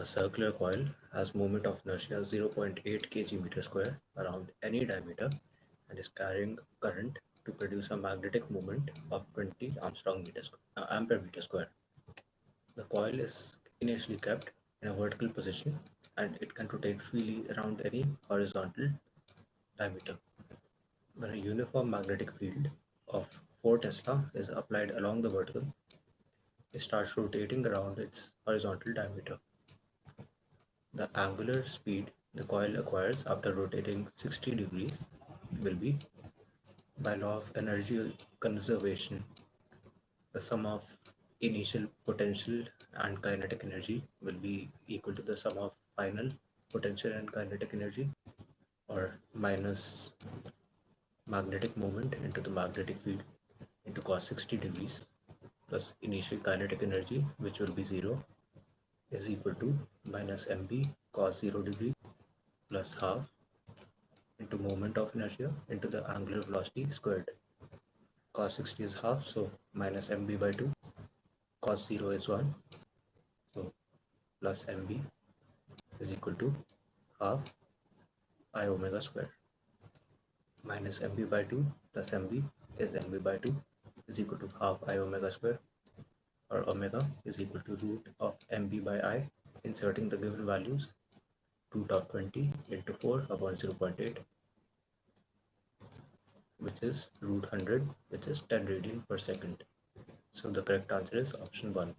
A circular coil has moment of inertia 0.8 kg meter square around any diameter and is carrying current to produce a magnetic moment of 20 ampere meter square. The coil is initially kept in a vertical position and it can rotate freely around any horizontal diameter. When a uniform magnetic field of 4 Tesla is applied along the vertical, it starts rotating around its horizontal diameter. The angular speed the coil acquires after rotating 60 degrees will be, by law of energy conservation, the sum of initial potential and kinetic energy will be equal to the sum of final potential and kinetic energy, or minus magnetic moment into the magnetic field into cos 60 degrees plus initial kinetic energy, which will be 0, is equal to minus mb cos 0 degree plus half into moment of inertia into the angular velocity squared. Cos 60 is half, so minus mb by 2. Cos 0 is 1, so plus mb is equal to half I omega square. Minus mb by 2 plus mb is mb by 2 is equal to half I omega square, or omega is equal to root of mb by I, inserting the given values, root of 20 into 4 upon 0.8, which is root 100, which is 10 radian per second. So the correct answer is option 1.